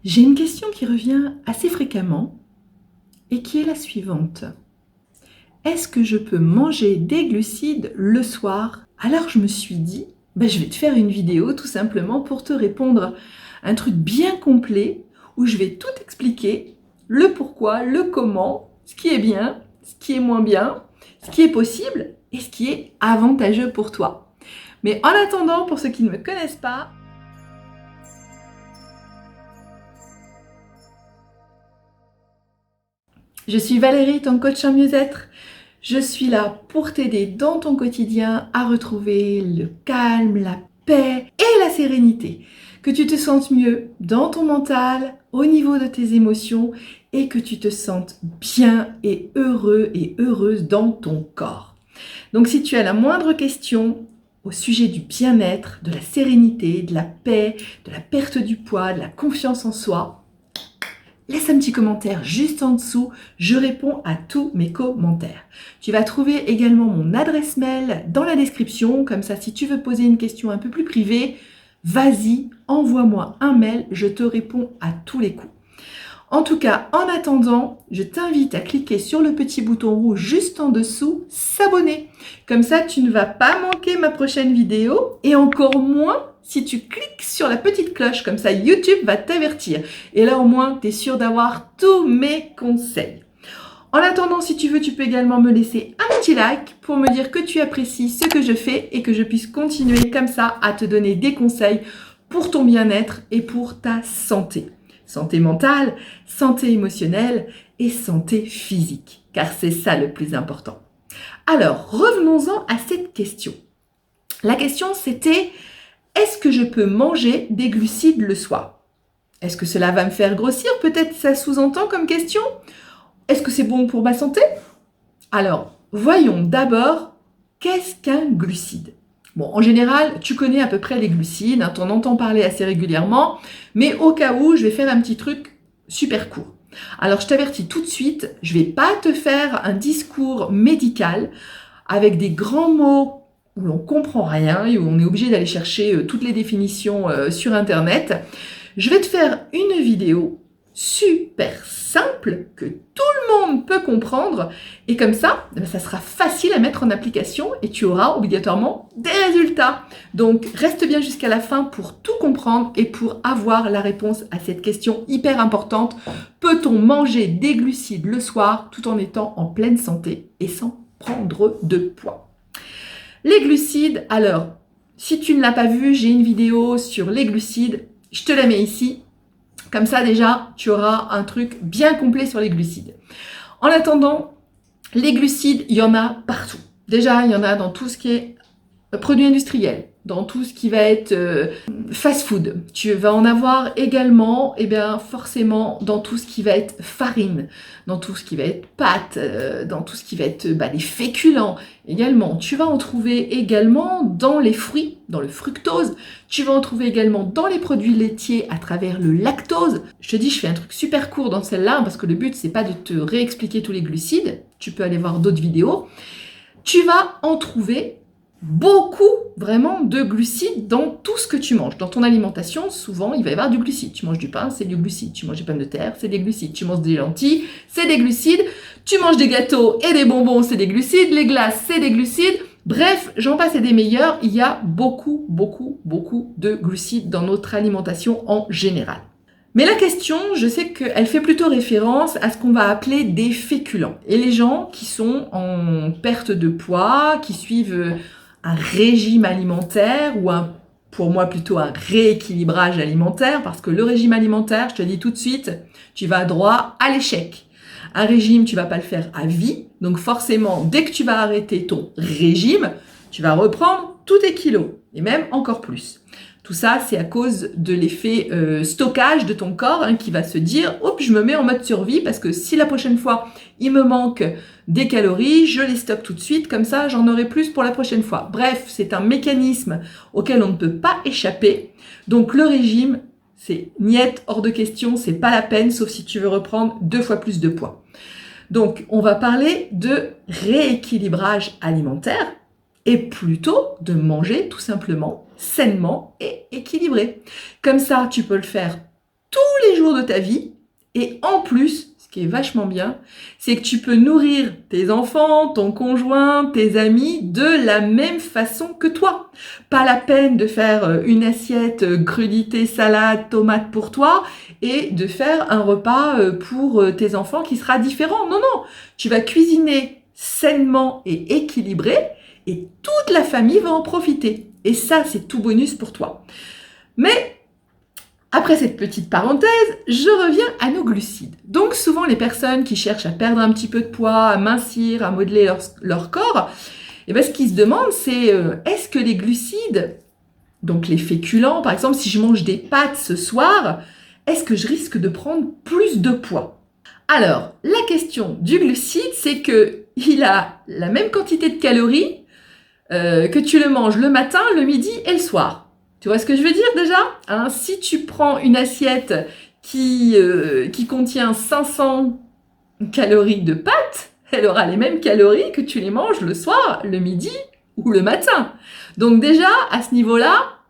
J'ai une question qui revient assez fréquemment et qui est la suivante. Est-ce que je peux manger des glucides le soir? Alors je me suis dit, je vais te faire une vidéo tout simplement pour te répondre un truc bien complet où je vais tout expliquer, le pourquoi, le comment, ce qui est bien, ce qui est moins bien, ce qui est possible et ce qui est avantageux pour toi. Mais en attendant, pour ceux qui ne me connaissent pas, je suis Valérie, ton coach en mieux-être. Je suis là pour t'aider dans ton quotidien à retrouver le calme, la paix et la sérénité. Que tu te sentes mieux dans ton mental, au niveau de tes émotions et que tu te sentes bien et heureux et heureuse dans ton corps. Donc si tu as la moindre question au sujet du bien-être, de la sérénité, de la paix, de la perte du poids, de la confiance en soi, laisse un petit commentaire juste en dessous, je réponds à tous mes commentaires. Tu vas trouver également mon adresse mail dans la description, comme ça si tu veux poser une question un peu plus privée, vas-y, envoie-moi un mail, je te réponds à tous les coups. En tout cas, en attendant, je t'invite à cliquer sur le petit bouton rouge juste en dessous, s'abonner. Comme ça, tu ne vas pas manquer ma prochaine vidéo et encore moins si tu cliques sur la petite cloche, comme ça YouTube va t'avertir. Et là au moins, tu es sûr d'avoir tous mes conseils. En attendant, si tu veux, tu peux également me laisser un petit like pour me dire que tu apprécies ce que je fais et que je puisse continuer comme ça à te donner des conseils pour ton bien-être et pour ta santé. Santé mentale, santé émotionnelle et santé physique, car c'est ça le plus important. Alors, revenons-en à cette question. La question, c'était: est-ce que je peux manger des glucides le soir? Est-ce que cela va me faire grossir? Peut-être ça sous-entend comme question. Est-ce que c'est bon pour ma santé? Alors, voyons d'abord, qu'est-ce qu'un glucide? Bon, en général, tu connais à peu près les glucides, tu en entends parler assez régulièrement, mais au cas où, je vais faire un petit truc super court. Alors, je t'avertis tout de suite, je ne vais pas te faire un discours médical avec des grands mots où l'on ne comprend rien et où on est obligé d'aller chercher toutes les définitions sur Internet. Je vais te faire une vidéo super simple que tout le monde peut comprendre et comme ça, ça sera facile à mettre en application et tu auras obligatoirement des résultats. Donc reste bien jusqu'à la fin pour tout comprendre et pour avoir la réponse à cette question hyper importante. Peut-on manger des glucides le soir tout en étant en pleine santé et sans prendre de poids? Les glucides, alors, si tu ne l'as pas vu, j'ai une vidéo sur les glucides, je te la mets ici. Comme ça, déjà, tu auras un truc bien complet sur les glucides. En attendant, les glucides, il y en a partout. Déjà, il y en a dans tout ce qui est produits industriels, dans tout ce qui va être fast-food. Tu vas en avoir également, forcément, dans tout ce qui va être farine, dans tout ce qui va être pâtes, dans tout ce qui va être les féculents également. Tu vas en trouver également dans les fruits, dans le fructose. Tu vas en trouver également dans les produits laitiers à travers le lactose. Je te dis, je fais un truc super court dans celle-là parce que le but, c'est pas de te réexpliquer tous les glucides. Tu peux aller voir d'autres vidéos. Tu vas en trouver beaucoup vraiment de glucides dans tout ce que tu manges. Dans ton alimentation, souvent, il va y avoir du glucide. Tu manges du pain, c'est du glucide. Tu manges des pommes de terre, c'est des glucides. Tu manges des lentilles, c'est des glucides. Tu manges des gâteaux et des bonbons, c'est des glucides. Les glaces, c'est des glucides. Bref, j'en passe et des meilleurs. Il y a beaucoup, beaucoup, beaucoup de glucides dans notre alimentation en général. Mais la question, je sais qu'elle fait plutôt référence à ce qu'on va appeler des féculents. Et les gens qui sont en perte de poids, qui suivent un régime alimentaire ou pour moi plutôt un rééquilibrage alimentaire, parce que le régime alimentaire, je te dis tout de suite, tu vas droit à l'échec. Un régime, tu vas pas le faire à vie, donc forcément, dès que tu vas arrêter ton régime, tu vas reprendre tous tes kilos, et même encore plus. Tout ça, c'est à cause de l'effet stockage de ton corps qui va se dire « Hop, je me mets en mode survie parce que si la prochaine fois, il me manque des calories, je les stocke tout de suite, comme ça, j'en aurai plus pour la prochaine fois. » Bref, c'est un mécanisme auquel on ne peut pas échapper. Donc, le régime, c'est niette, hors de question, c'est pas la peine, sauf si tu veux reprendre 2 fois plus de poids. Donc, on va parler de rééquilibrage alimentaire et plutôt de manger tout simplement sainement et équilibré. Comme ça, tu peux le faire tous les jours jours de ta vie. Et en plus, ce qui est vachement bien, c'est que tu peux nourrir tes enfants, ton conjoint, tes amis de la même façon que toi. Pas la peine de faire une assiette crudité, salade, tomate pour toi et de faire un repas pour tes enfants qui sera différent. Non, non, tu vas cuisiner sainement et équilibré et toute la famille va en profiter. Et ça, c'est tout bonus pour toi. Mais après cette petite parenthèse, je reviens à nos glucides. Donc souvent les personnes qui cherchent à perdre un petit peu de poids, à mincir, à modeler leur corps, et bien ce qu'ils se demandent c'est est-ce que les glucides, donc les féculents, par exemple si je mange des pâtes ce soir, est-ce que je risque de prendre plus de poids? Alors la question du glucide c'est qu'il a la même quantité de calories que tu le manges le matin, le midi et le soir. Tu vois ce que je veux dire déjà, hein? Si tu prends une assiette qui contient 500 calories de pâtes, elle aura les mêmes calories que tu les manges le soir, le midi ou le matin. Donc déjà, à ce niveau-là,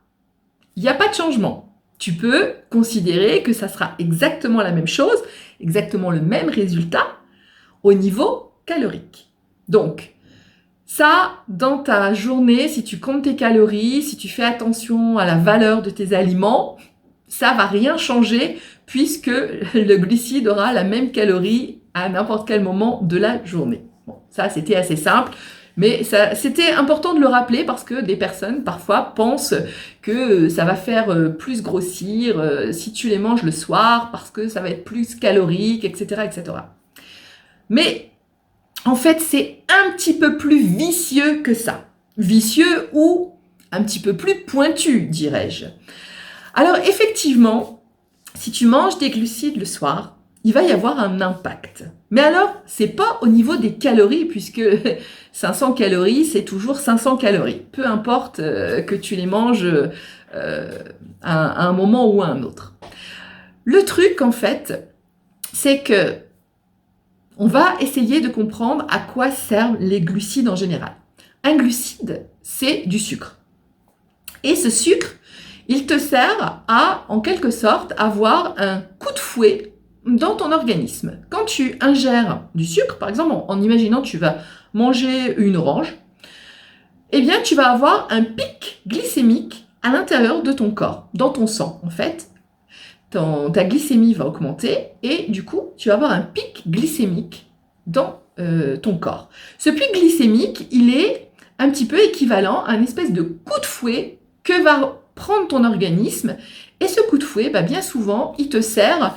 il n'y a pas de changement. Tu peux considérer que ça sera exactement la même chose, exactement le même résultat au niveau calorique. Donc, ça, dans ta journée, si tu comptes tes calories, si tu fais attention à la valeur de tes aliments, ça va rien changer puisque le glucide aura la même calorie à n'importe quel moment de la journée. Bon, ça, c'était assez simple, mais c'était important de le rappeler parce que des personnes, parfois, pensent que ça va faire plus grossir si tu les manges le soir parce que ça va être plus calorique, etc., etc. Mais en fait, c'est un petit peu plus vicieux que ça. Vicieux ou un petit peu plus pointu, dirais-je. Alors, effectivement, si tu manges des glucides le soir, il va y avoir un impact. Mais alors, c'est pas au niveau des calories, puisque 500 calories, c'est toujours 500 calories. Peu importe que tu les manges à un moment ou à un autre. Le truc, en fait, c'est que on va essayer de comprendre à quoi servent les glucides en général. Un glucide, c'est du sucre. Et ce sucre, il te sert à, en quelque sorte, avoir un coup de fouet dans ton organisme. Quand tu ingères du sucre, par exemple, en imaginant que tu vas manger une orange, eh bien, tu vas avoir un pic glycémique à l'intérieur de ton corps, dans ton sang, en fait. Ta glycémie va augmenter et du coup, tu vas avoir un pic glycémique dans ton corps. Ce pic glycémique, il est un petit peu équivalent à une espèce de coup de fouet que va prendre ton organisme. Et ce coup de fouet, bien souvent, il te sert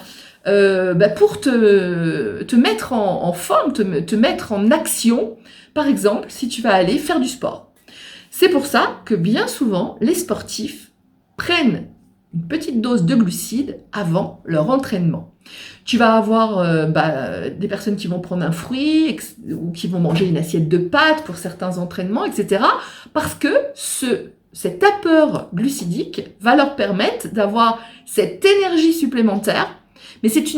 pour te mettre en forme, te mettre en action. Par exemple, si tu vas aller faire du sport. C'est pour ça que bien souvent, les sportifs prennent une petite dose de glucides avant leur entraînement. Tu vas avoir des personnes qui vont prendre un fruit ou qui vont manger une assiette de pâtes pour certains entraînements, etc. Parce que cet apport glucidique va leur permettre d'avoir cette énergie supplémentaire. Mais c'est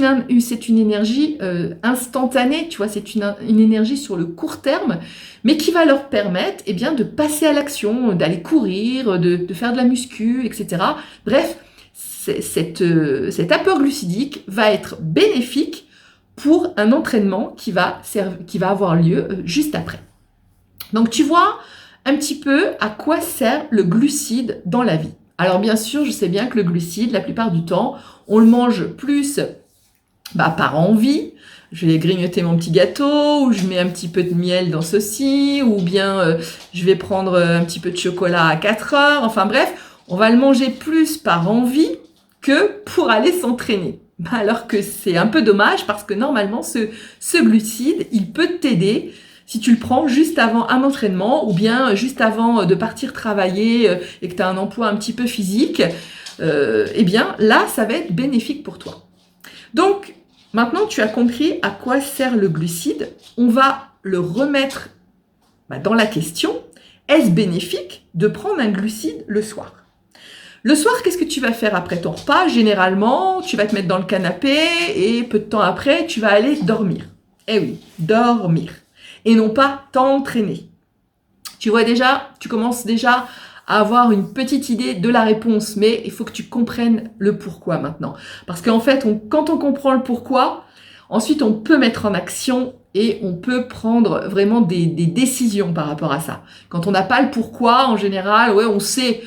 une énergie instantanée, tu vois, c'est une énergie sur le court terme, mais qui va leur permettre de passer à l'action, d'aller courir, de faire de la muscu, etc. Bref, cet apport glucidique va être bénéfique pour un entraînement qui va avoir lieu juste après. Donc tu vois un petit peu à quoi sert le glucide dans la vie. Alors bien sûr, je sais bien que le glucide, la plupart du temps, on le mange plus par envie. Je vais grignoter mon petit gâteau, ou je mets un petit peu de miel dans ceci, ou bien je vais prendre un petit peu de chocolat à 4 heures. Enfin bref, on va le manger plus par envie que pour aller s'entraîner. Alors que c'est un peu dommage parce que normalement, ce glucide, il peut t'aider si tu le prends juste avant un entraînement ou bien juste avant de partir travailler et que tu as un emploi un petit peu physique. Là, ça va être bénéfique pour toi. Donc, maintenant, tu as compris à quoi sert le glucide. On va le remettre dans la question. Est-ce bénéfique de prendre un glucide le soir ? Le soir, qu'est-ce que tu vas faire après ton repas ? Généralement, tu vas te mettre dans le canapé et peu de temps après, tu vas aller dormir. Eh oui, dormir. Et non pas t'entraîner. Tu vois déjà, tu commences déjà à avoir une petite idée de la réponse, mais il faut que tu comprennes le pourquoi maintenant. Parce qu'en fait, quand on comprend le pourquoi, ensuite on peut mettre en action et on peut prendre vraiment des décisions par rapport à ça. Quand on n'a pas le pourquoi, en général, ouais, on sait,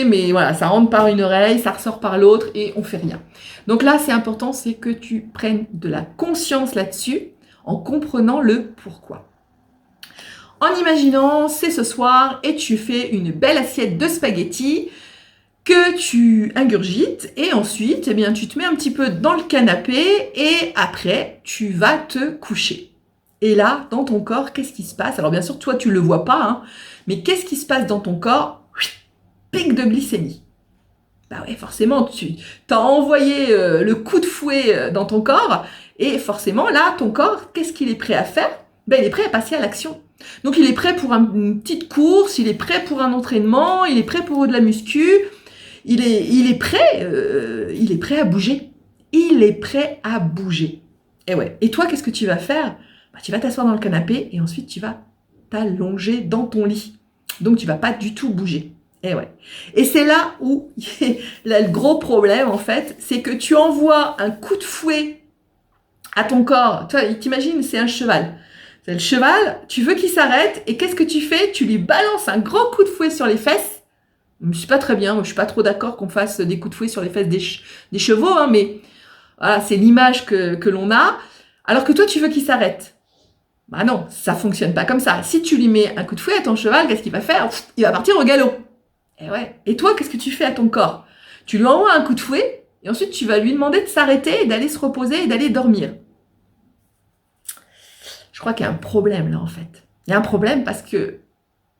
mais voilà, ça rentre par une oreille, ça ressort par l'autre et on fait rien. Donc là, c'est important, c'est que tu prennes de la conscience là-dessus en comprenant le pourquoi. En imaginant, c'est ce soir et tu fais une belle assiette de spaghettis que tu ingurgites et ensuite, eh bien, tu te mets un petit peu dans le canapé et après, tu vas te coucher. Et là, dans ton corps, qu'est-ce qui se passe? Alors bien sûr, toi, tu ne le vois pas, hein, mais qu'est-ce qui se passe dans ton corps? Pic de glycémie. Bah ouais, forcément, tu as envoyé le coup de fouet dans ton corps et forcément, là, ton corps, qu'est-ce qu'il est prêt à faire? Ben, il est prêt à passer à l'action. Donc, il est prêt pour une petite course, il est prêt pour un entraînement, il est prêt pour de la muscu, il est prêt à bouger. Il est prêt à bouger. Et ouais. Et toi, qu'est-ce que tu vas faire? Bah, tu vas t'asseoir dans le canapé et ensuite tu vas t'allonger dans ton lit. Donc tu vas pas du tout bouger. Et ouais. Et c'est là où le gros problème en fait, c'est que tu envoies un coup de fouet à ton corps. Toi, t'imagines, c'est un cheval. C'est le cheval, tu veux qu'il s'arrête et qu'est-ce que tu fais? Tu lui balances un grand coup de fouet sur les fesses. Je suis pas très bien, moi je suis pas trop d'accord qu'on fasse des coups de fouet sur les fesses des chevaux, hein, mais voilà, c'est l'image que l'on a. Alors que toi, tu veux qu'il s'arrête. Bah non, ça fonctionne pas comme ça. Si tu lui mets un coup de fouet à ton cheval, qu'est-ce qu'il va faire? Il va partir au galop. Et ouais. Et toi, qu'est-ce que tu fais à ton corps? Tu lui envoies un coup de fouet et ensuite tu vas lui demander de s'arrêter, d'aller se reposer et d'aller dormir. Je crois qu'il y a un problème là en fait. Il y a un problème parce que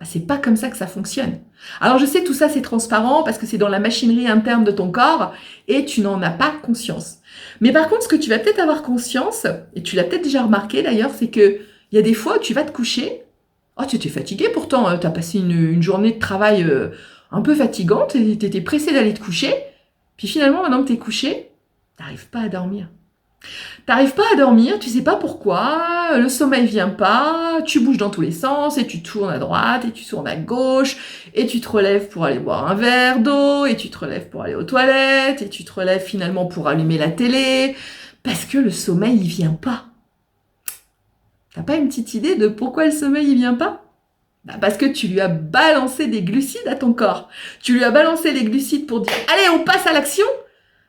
c'est pas comme ça que ça fonctionne. Alors je sais, tout ça c'est transparent parce que c'est dans la machinerie interne de ton corps et tu n'en as pas conscience. Mais par contre, ce que tu vas peut-être avoir conscience, et tu l'as peut-être déjà remarqué d'ailleurs, c'est que il y a des fois où tu vas te coucher, oh tu étais fatigué pourtant, tu as passé une journée de travail un peu fatigante, tu étais pressé d'aller te coucher, puis finalement maintenant que tu es couché, tu n'arrives pas à dormir. T'arrives pas à dormir, tu sais pas pourquoi, le sommeil vient pas, tu bouges dans tous les sens, et tu tournes à droite, et tu tournes à gauche, et tu te relèves pour aller boire un verre d'eau, et tu te relèves pour aller aux toilettes, et tu te relèves finalement pour allumer la télé, parce que le sommeil il vient pas. T'as pas une petite idée de pourquoi le sommeil il vient pas? Bah parce que tu lui as balancé des glucides à ton corps. Tu lui as balancé les glucides pour dire allez on passe à l'action.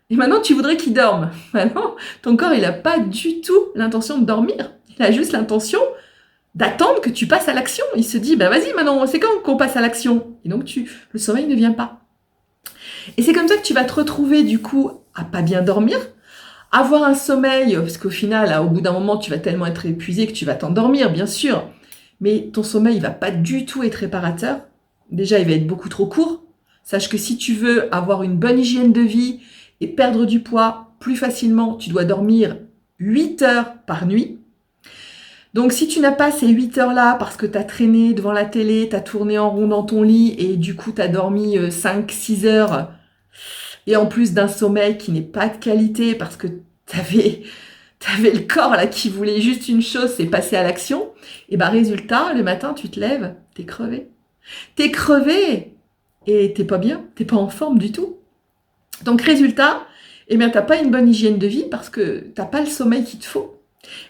Et maintenant, tu voudrais qu'il dorme. Maintenant, ton corps, il n'a pas du tout l'intention de dormir. Il a juste l'intention d'attendre que tu passes à l'action. Il se dit, bah vas-y, maintenant, c'est quand qu'on passe à l'action? Et donc, le sommeil ne vient pas. Et c'est comme ça que tu vas te retrouver, du coup, à pas bien dormir, avoir un sommeil, parce qu'au final, au bout d'un moment, tu vas tellement être épuisé que tu vas t'endormir, bien sûr. Mais ton sommeil, il va pas du tout être réparateur. Déjà, il va être beaucoup trop court. Sache que si tu veux avoir une bonne hygiène de vie, et perdre du poids plus facilement, tu dois dormir 8 heures par nuit. Donc si tu n'as pas ces 8 heures-là parce que tu as traîné devant la télé, tu as tourné en rond dans ton lit et du coup tu as dormi 5-6 heures et en plus d'un sommeil qui n'est pas de qualité parce que tu avais le corps là qui voulait juste une chose, c'est passer à l'action, et ben résultat, le matin tu te lèves, t'es crevé. T'es crevé et t'es pas bien, t'es pas en forme du tout. Donc résultat, eh bien, tu n'as pas une bonne hygiène de vie parce que tu n'as pas le sommeil qu'il te faut.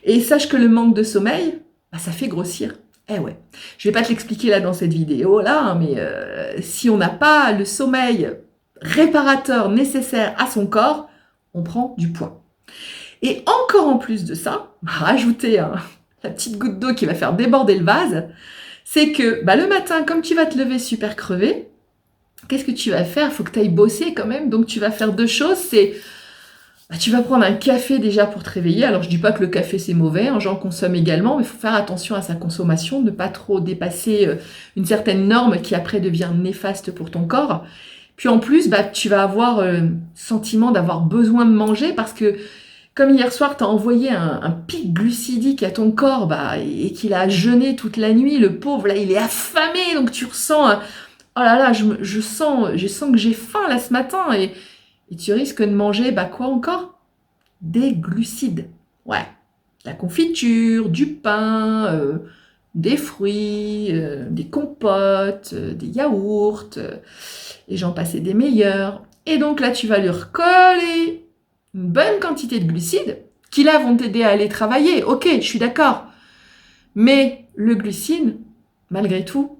Et sache que le manque de sommeil, ça fait grossir. Eh ouais, je vais pas te l'expliquer là dans cette vidéo là, hein, mais si on n'a pas le sommeil réparateur nécessaire à son corps, on prend du poids. Et encore en plus de ça, rajouter la petite goutte d'eau qui va faire déborder le vase, c'est que le matin, comme tu vas te lever super crevé, qu'est-ce que tu vas faire? Il faut que tu ailles bosser quand même. Donc, tu vas faire deux choses. C'est, tu vas prendre un café déjà pour te réveiller. Alors, je dis pas que le café, c'est mauvais. J'en consomme également. Mais il faut faire attention à sa consommation. Ne pas trop dépasser une certaine norme qui après devient néfaste pour ton corps. Puis en plus, tu vas avoir le sentiment d'avoir besoin de manger parce que comme hier soir, tu as envoyé un pic glucidique à ton corps et qu'il a jeûné toute la nuit. Le pauvre, là, il est affamé. Donc, tu ressens... oh là là, je sens que j'ai faim là ce matin et tu risques de manger, quoi encore? Des glucides. Ouais, de la confiture, du pain, des fruits, des compotes, des yaourts, et j'en passais des meilleurs. Et donc là, tu vas lui recoller une bonne quantité de glucides qui là vont t'aider à aller travailler. Ok, je suis d'accord. Mais le glucide, malgré tout,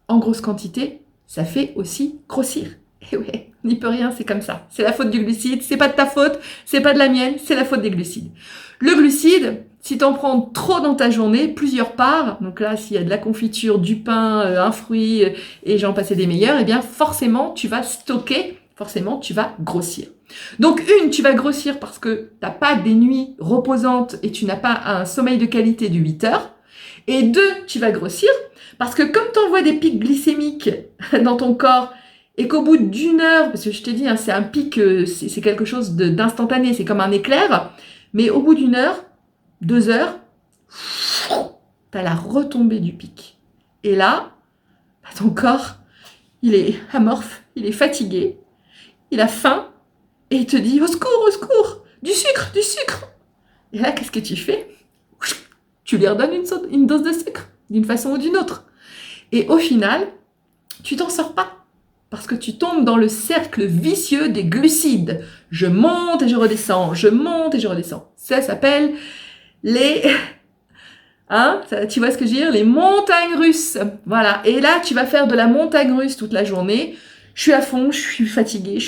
en grosse quantité, ça fait aussi grossir. Et ouais, on n'y peut rien, c'est comme ça. C'est la faute du glucide, c'est pas de ta faute, c'est pas de la mienne, c'est la faute des glucides. Le glucide, si tu en prends trop dans ta journée, plusieurs parts, donc là, s'il y a de la confiture, du pain, un fruit, et j'en passais des meilleurs, eh bien forcément, tu vas stocker, forcément, tu vas grossir. Donc tu vas grossir parce que t'as pas des nuits reposantes et tu n'as pas un sommeil de qualité de 8 heures. Et 2, tu vas grossir parce que comme tu envoies des pics glycémiques dans ton corps et qu'au bout d'1 heure, parce que je t'ai dit, c'est un pic, c'est quelque chose d'instantané, c'est comme un éclair, mais au bout d'1 heure, 2 heures, tu as la retombée du pic. Et là, ton corps, il est amorphe, il est fatigué, il a faim, et il te dit, au secours, du sucre. Et là, qu'est-ce que tu fais ? Tu lui redonnes une dose de sucre, d'une façon ou d'une autre. Et au final, tu t'en sors pas. Parce que tu tombes dans le cercle vicieux des glucides. Je monte et je redescends, Ça s'appelle les... tu vois ce que je veux dire ? Les montagnes russes. Voilà. Et là, tu vas faire de la montagne russe toute la journée. Je suis à fond, je suis fatiguée,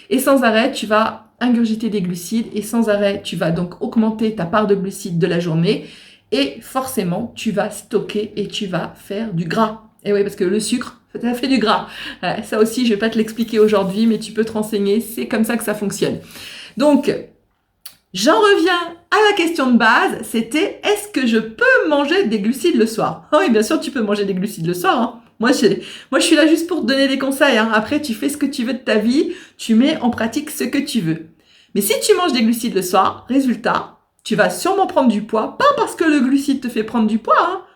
Et sans arrêt, tu vas ingurgiter des glucides et sans arrêt, tu vas donc augmenter ta part de glucides de la journée et forcément, tu vas stocker et tu vas faire du gras. Et oui, parce que le sucre, ça fait du gras. Ça aussi, je vais pas te l'expliquer aujourd'hui, mais tu peux te renseigner, c'est comme ça que ça fonctionne. Donc, j'en reviens à la question de base, c'était est-ce que je peux manger des glucides le soir ? Oui, bien sûr, tu peux manger des glucides le soir. Moi, je suis là juste pour te donner des conseils. Après, tu fais ce que tu veux de ta vie, tu mets en pratique ce que tu veux. Mais si tu manges des glucides le soir, résultat, tu vas sûrement prendre du poids, pas parce que le glucide te fait prendre du poids,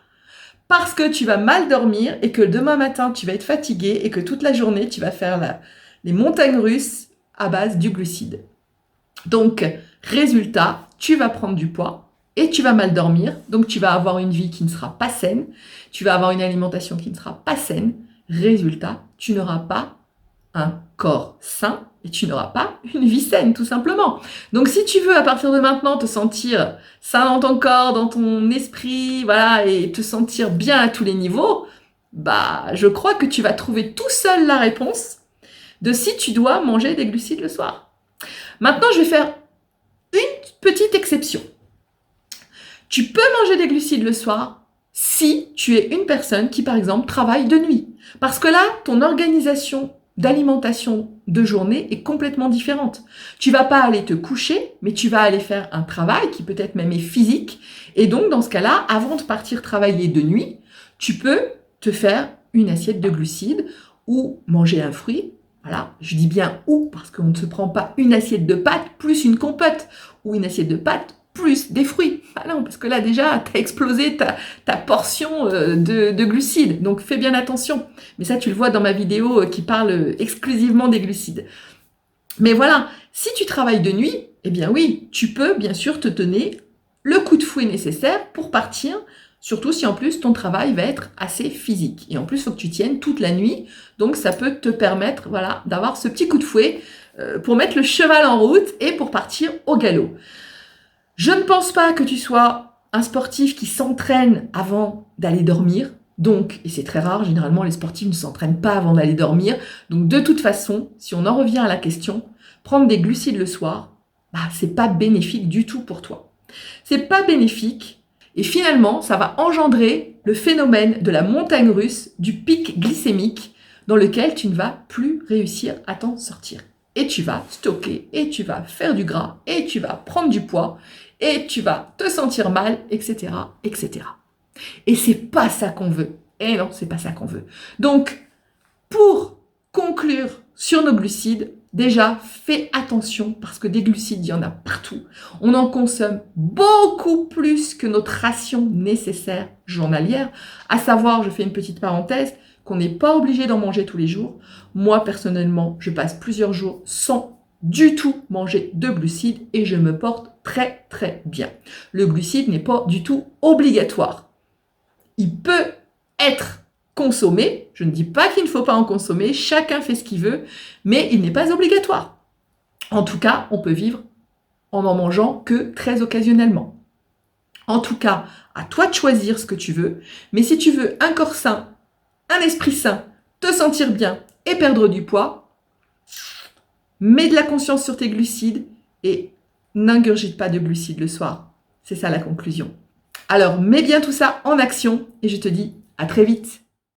parce que tu vas mal dormir et que demain matin, tu vas être fatigué et que toute la journée, tu vas faire les montagnes russes à base du glucide. Donc, résultat, tu vas prendre du poids et tu vas mal dormir. Donc, tu vas avoir une vie qui ne sera pas saine. Tu vas avoir une alimentation qui ne sera pas saine. Résultat, tu n'auras pas un corps sain et tu n'auras pas une vie saine, tout simplement. Donc, si tu veux, à partir de maintenant, te sentir sain dans ton corps, dans ton esprit, voilà, et te sentir bien à tous les niveaux, je crois que tu vas trouver tout seul la réponse de si tu dois manger des glucides le soir. Maintenant, je vais faire une petite exception. Tu peux manger des glucides le soir si tu es une personne qui, par exemple, travaille de nuit. Parce que là, ton organisation d'alimentation de journée est complètement différente. Tu vas pas aller te coucher, mais tu vas aller faire un travail qui peut-être même est physique. Et donc, dans ce cas-là, avant de partir travailler de nuit, tu peux te faire une assiette de glucides ou manger un fruit. Voilà, je dis bien ou, parce qu'on ne se prend pas une assiette de pâtes plus une compote, ou une assiette de pâtes plus des fruits. Ah non, parce que là déjà, tu as explosé ta portion de glucides, donc fais bien attention. Mais ça, tu le vois dans ma vidéo qui parle exclusivement des glucides. Mais voilà, si tu travailles de nuit, eh bien oui, tu peux bien sûr te donner le coup de fouet nécessaire pour partir, surtout si en plus ton travail va être assez physique. Et en plus, il faut que tu tiennes toute la nuit. Donc, ça peut te permettre d'avoir ce petit coup de fouet pour mettre le cheval en route et pour partir au galop. Je ne pense pas que tu sois un sportif qui s'entraîne avant d'aller dormir. Donc, et c'est très rare, généralement les sportifs ne s'entraînent pas avant d'aller dormir. Donc, de toute façon, si on en revient à la question, prendre des glucides le soir, c'est pas bénéfique du tout pour toi. C'est pas bénéfique. Et finalement, ça va engendrer le phénomène de la montagne russe, du pic glycémique, dans lequel tu ne vas plus réussir à t'en sortir. Et tu vas stocker, et tu vas faire du gras, et tu vas prendre du poids, et tu vas te sentir mal, etc., etc. Et c'est pas ça qu'on veut. Et non, c'est pas ça qu'on veut. Donc, pour conclure sur nos glucides, déjà, fais attention parce que des glucides, il y en a partout. On en consomme beaucoup plus que notre ration nécessaire journalière. À savoir, je fais une petite parenthèse, qu'on n'est pas obligé d'en manger tous les jours. Moi, personnellement, je passe plusieurs jours sans du tout manger de glucides et je me porte très très bien. Le glucide n'est pas du tout obligatoire. Il peut être consommé, je ne dis pas qu'il ne faut pas en consommer, chacun fait ce qu'il veut, mais il n'est pas obligatoire. En tout cas, on peut vivre en n'en mangeant que très occasionnellement. En tout cas, à toi de choisir ce que tu veux, mais si tu veux un corps sain, un esprit sain, te sentir bien et perdre du poids, mets de la conscience sur tes glucides et n'ingurgite pas de glucides le soir. C'est ça la conclusion. Alors, mets bien tout ça en action et je te dis à très vite.